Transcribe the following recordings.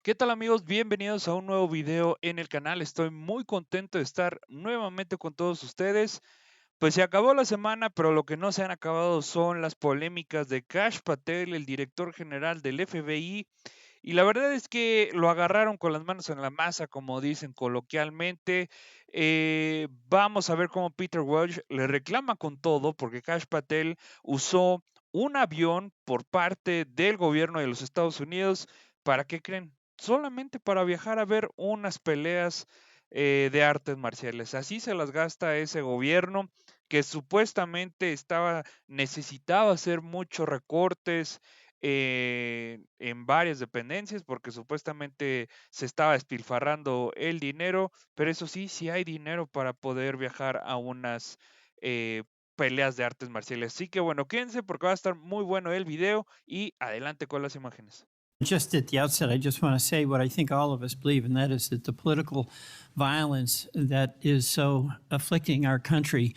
¿Qué tal amigos? Bienvenidos a un nuevo video en el canal. Estoy muy contento de estar nuevamente con todos ustedes. Pues se acabó la semana, pero lo que no se han acabado son las polémicas de Kash Patel, el director general del FBI. Y la verdad es que lo agarraron con las manos en la masa, como dicen coloquialmente. Vamos a ver cómo Peter Welch le reclama con todo, porque Kash Patel usó un avión por parte del gobierno de los Estados Unidos. ¿Para qué creen? Solamente para viajar a ver unas peleas de artes marciales. Así se las gasta ese gobierno que supuestamente necesitaba hacer muchos recortes en varias dependencias porque supuestamente se estaba despilfarrando el dinero, pero eso sí, sí hay dinero para poder viajar a unas peleas de artes marciales. Así que bueno, quédense porque va a estar muy bueno el video y adelante con las imágenes. Just at the outset, I just want to say what I think all of us believe, and that is that the political violence that is so afflicting our country,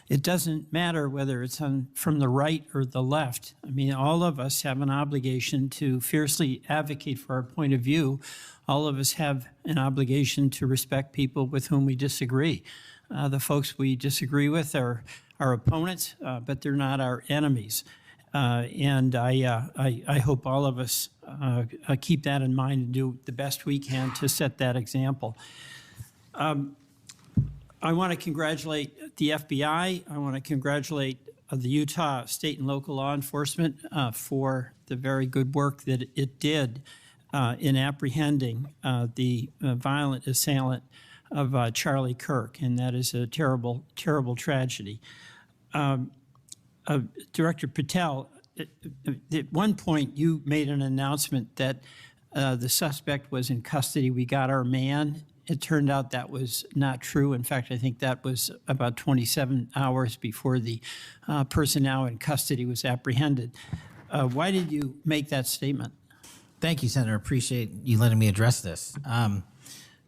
it doesn't matter whether it's from the right or the left. I mean, all of us have an obligation to fiercely advocate for our point of view. All of us have an obligation to respect people with whom we disagree. The folks we disagree with are our opponents, but they're not our enemies. And I hope all of us keep that in mind and do the best we can to set that example. I want to congratulate the FBI. I want to congratulate the Utah state and local law enforcement for the very good work that it did in apprehending the violent assailant of Charlie Kirk, and that is a terrible, terrible tragedy. Director Patel, at one point you made an announcement that the suspect was in custody. We got our man. It turned out that was not true. In fact, I think that was about 27 hours before the person now in custody was apprehended. Why did you make that statement? Thank you, Senator. Appreciate you letting me address this.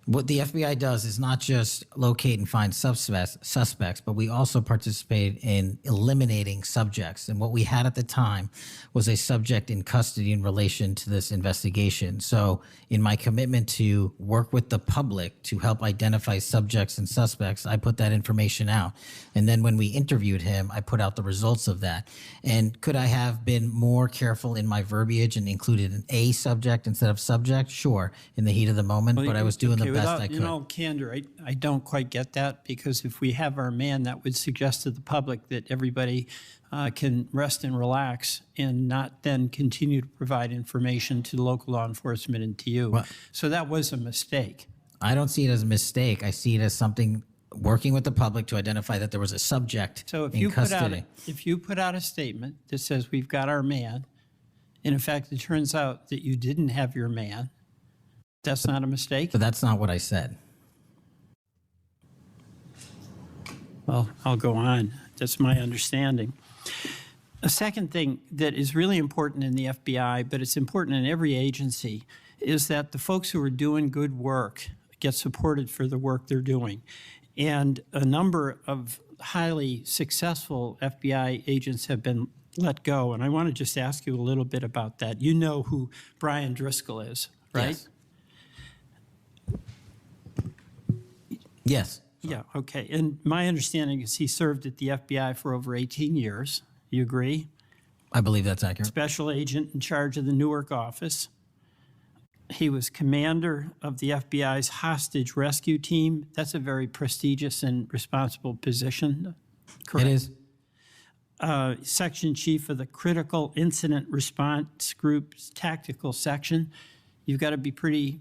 What the FBI does is not just locate and find suspects, but we also participate in eliminating subjects. And what we had at the time was a subject in custody in relation to this investigation. So in my commitment to work with the public to help identify subjects and suspects, I put that information out. And then when we interviewed him, I put out the results of that. And could I have been more careful in my verbiage and included an A subject instead of subject? Sure, in the heat of the moment, but I was doing the best I could. In all candor, I don't quite get that, because if we have our man, that would suggest to the public that everybody can rest and relax and not then continue to provide information to local law enforcement and to you. Well, so that was a mistake. I don't see it as a mistake. I see it as something working with the public to identify that there was a subject in custody. If you put out a statement that says we've got our man, and in fact it turns out that you didn't have your man, that's not a mistake? But that's not what I said. Well, I'll go on. That's my understanding. A second thing that is really important in the FBI, but it's important in every agency, is that the folks who are doing good work get supported for the work they're doing. And a number of highly successful FBI agents have been let go. And I want to just ask you a little bit about that. You know who Brian Driscoll is, right? Yes. Yes. Yeah, okay. And my understanding is he served at the FBI for over 18 years. You agree? I believe that's accurate. Special agent in charge of the Newark office. He was commander of the FBI's hostage rescue team. That's a very prestigious and responsible position, correct? It is. Section chief of the Critical Incident Response Group's tactical section. You've got to be pretty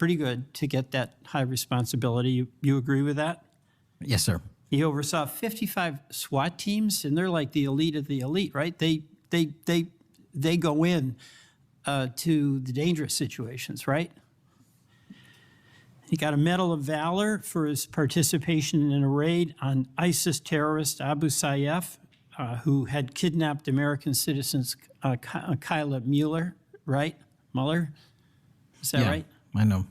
good to get that high responsibility. You agree with that? Yes, sir. He oversaw 55 SWAT teams, and they're like the elite of the elite, right? They go in to the dangerous situations, right? He got a Medal of Valor for his participation in a raid on ISIS terrorist Abu Sayyaf, who had kidnapped American citizens Kyla Mueller, right? Mueller? Is that right? I know.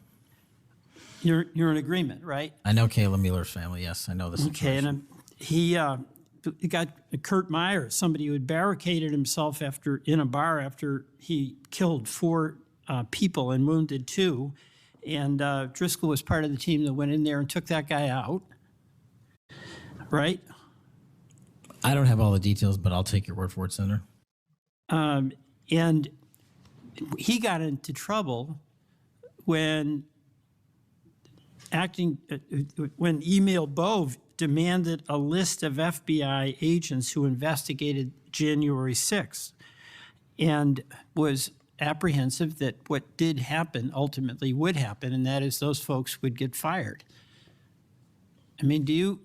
You're in agreement, right? I know Kayla Mueller's family. Yes, I know the situation. Okay, and he got Kurt Meyer, somebody who had barricaded himself in a bar after he killed 4 people and wounded 2. And Driscoll was part of the team that went in there and took that guy out, right? I don't have all the details, but I'll take your word for it, Senator. And he got into trouble when Emil Bove demanded a list of FBI agents who investigated January 6th and was apprehensive that what did happen ultimately would happen, and that is those folks would get fired. I mean, do you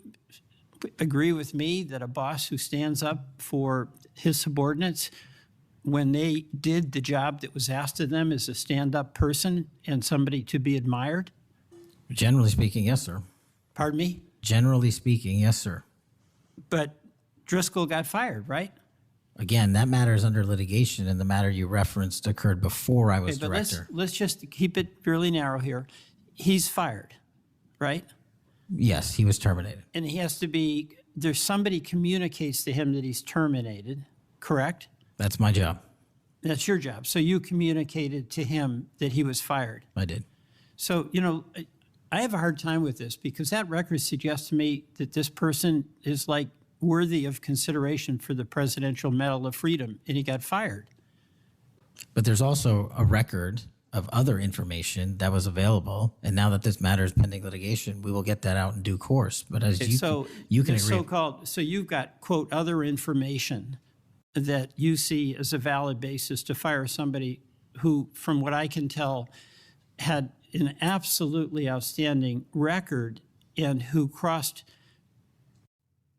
agree with me that a boss who stands up for his subordinates when they did the job that was asked of them is a stand-up person and somebody to be admired? Generally speaking, yes, sir. Pardon me? Generally speaking, yes, sir. But Driscoll got fired, right? Again, that matter is under litigation, and the matter you referenced occurred before I was director. Let's just keep it really narrow here. He's fired, right? Yes, he was terminated. And he has to be, there's somebody communicates to him that he's terminated, correct? That's my job. That's your job. So you communicated to him that he was fired. I did. So, you know, I have a hard time with this because that record suggests to me that this person is like worthy of consideration for the Presidential Medal of Freedom, and he got fired. But there's also a record of other information that was available, and now that this matter is pending litigation, we will get that out in due course. But as you can agree, so you've got, quote, other information that you see as a valid basis to fire somebody who, from what I can tell, had an absolutely outstanding record and who crossed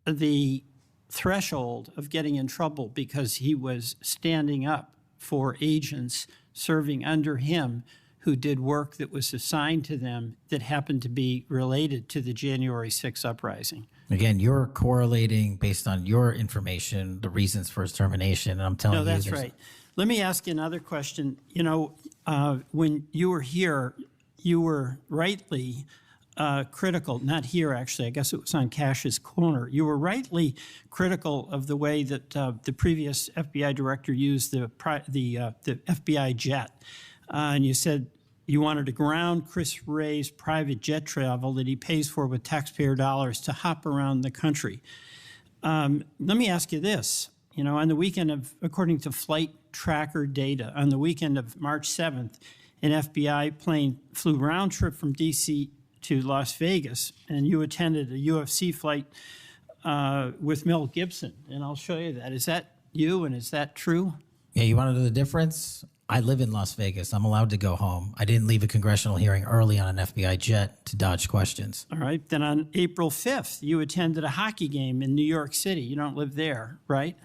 the threshold of getting in trouble because he was standing up for agents serving under him who did work that was assigned to them that happened to be related to the January 6th uprising. Again, you're correlating based on your information the reasons for his termination, and I'm telling you. No, that's right. Let me ask you another question. You know, when you were here, you were rightly critical, not here actually, I guess it was on Cash's corner. You were rightly critical of the way that the previous FBI director used the FBI jet. And you said you wanted to ground Chris Wray's private jet travel that he pays for with taxpayer dollars to hop around the country. Let me ask you this. You know, on the weekend of, according to flight tracker data, on the weekend of March 7th, an FBI plane flew round trip from D.C. to Las Vegas, and you attended a UFC fight with Mel Gibson, and I'll show you that. Is that you, and is that true? Yeah, you want to know the difference? I live in Las Vegas. I'm allowed to go home. I didn't leave a congressional hearing early on an FBI jet to dodge questions. All right. Then on April 5th, you attended a hockey game in New York City. You don't live there, right?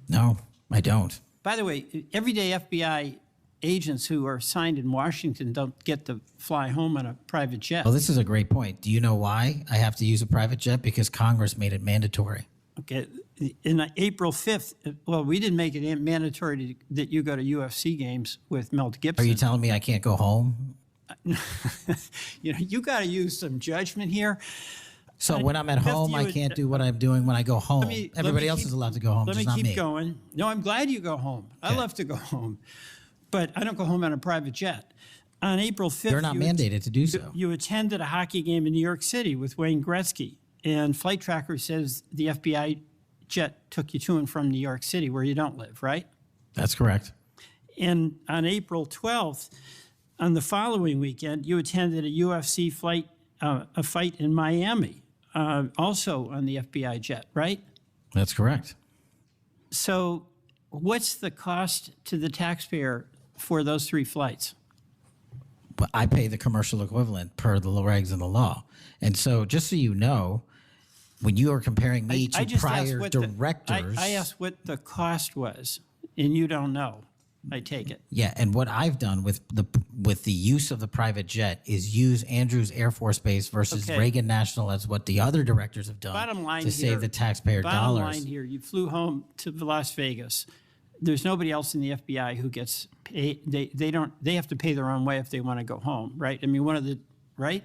No, I don't. By the way, everyday FBI agents who are assigned in Washington don't get to fly home on a private jet. Well, this is a great point. Do you know why I have to use a private jet? Because Congress made it mandatory. Okay. In April 5th, well, we didn't make it mandatory that you go to UFC games with Mel Gibson. Are you telling me I can't go home? You know, you got to use some judgment here. So when I'm at home, I can't do what I'm doing when I go home. Everybody else is allowed to go home, just not me. Let me keep going. No, I'm glad you go home. Okay. I love to go home. But I don't go home on a private jet. On April 5th, they're not mandated to do so. You attended a hockey game in New York City with Wayne Gretzky, and Flight Tracker says the FBI jet took you to and from New York City, where you don't live, right? That's correct. And on April 12th, on the following weekend, you attended a UFC fight in Miami, also on the FBI jet, right? That's correct. So what's the cost to the taxpayer for those 3 flights? But I pay the commercial equivalent per the regs and the law. And so just so you know, when you are comparing me to prior directors. I asked what the cost was, and you don't know, I take it. Yeah, and what I've done with the use of the private jet is use Andrews Air Force Base versus Reagan National as what the other directors have done to save the taxpayer dollars. Bottom line here, you flew home to Las Vegas. There's nobody else in the FBI who gets paid. They have to pay their own way if they want to go home, right? I mean, right?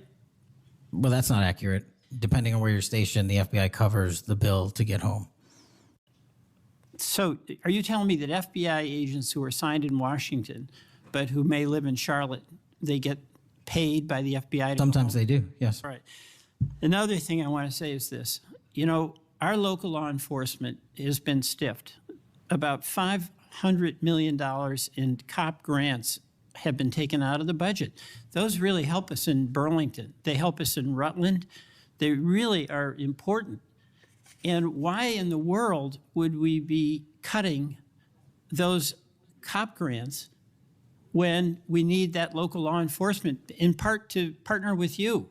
Well, that's not accurate. Depending on where you're stationed, the FBI covers the bill to get home. So are you telling me that FBI agents who are assigned in Washington but who may live in Charlotte. They get paid by the FBI to Sometimes they do, yes. Right. Another thing I want to say is this. You know, our local law enforcement has been stiffed. About $500 million in cop grants have been taken out of the budget. Those really help us in Burlington. They help us in Rutland. They really are important. And why in the world would we be cutting those cop grants when we need that local law enforcement, in part to partner with you?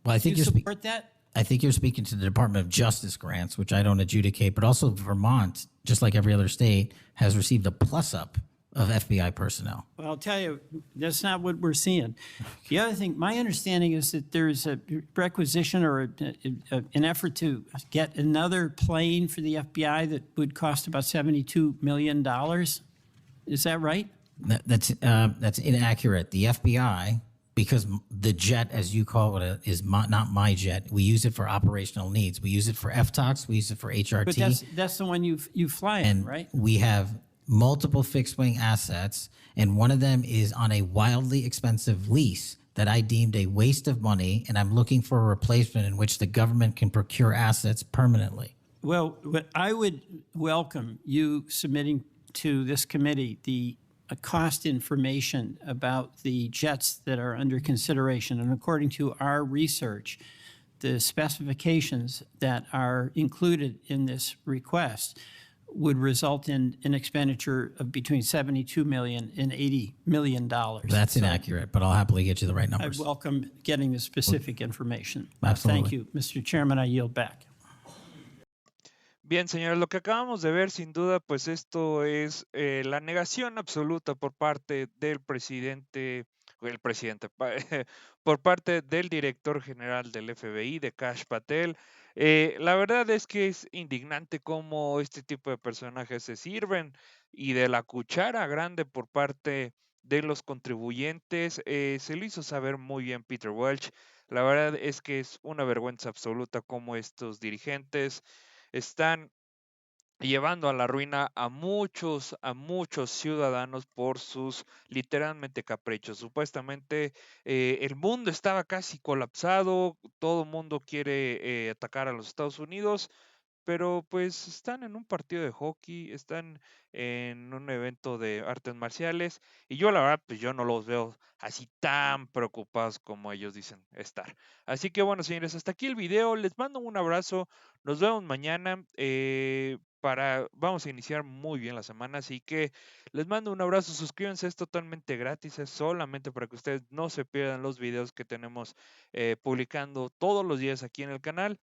Well, I think Do you you're support that? I think you're speaking to the Department of Justice grants, which I don't adjudicate, but also Vermont, just like every other state, has received a plus-up of FBI personnel. Well, I'll tell you, that's not what we're seeing. The other thing, my understanding is that there's a requisition or an effort to get another plane for the FBI that would cost about $72 million. Is that right? That's inaccurate. The FBI, because the jet, as you call it, is not my jet. We use it for operational needs. We use it for FTOX. We use it for HRT. But that's the one you fly in, right? We have multiple fixed-wing assets, and one of them is on a wildly expensive lease that I deemed a waste of money, and I'm looking for a replacement in which the government can procure assets permanently. Well, I would welcome you submitting to this committee the cost information about the jets that are under consideration. And according to our research, the specifications that are included in this request would result in an expenditure of between $72 million and $80 million. That's inaccurate, but I'll happily get you the right I numbers. welcome getting the specific information. Absolutely. Thank you. Mr. Chairman, I yield back. Bien, señores, lo que acabamos de ver, sin duda, pues esto es la negación absoluta por parte del presidente, por parte del director general del FBI, de Kash Patel. La verdad es que es indignante cómo este tipo de personajes se sirven y de la cuchara grande por parte de los contribuyentes. Se lo hizo saber muy bien Peter Welch. La verdad es que es una vergüenza absoluta cómo estos dirigentes están llevando a la ruina a muchos ciudadanos por sus literalmente caprichos. Supuestamente el mundo estaba casi colapsado, todo el mundo quiere atacar a los Estados Unidos, pero pues están en un partido de hockey, están en un evento de artes marciales y yo la verdad pues yo no los veo así tan preocupados como ellos dicen estar. Así que bueno, señores, hasta aquí el video, les mando un abrazo, nos vemos mañana vamos a iniciar muy bien la semana, así que les mando un abrazo, suscríbanse, es totalmente gratis, es solamente para que ustedes no se pierdan los videos que tenemos publicando todos los días aquí en el canal.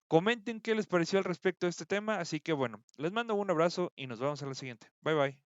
Comenten qué les pareció al respecto de este tema, así que bueno, les mando un abrazo y nos vemos en la siguiente. Bye bye.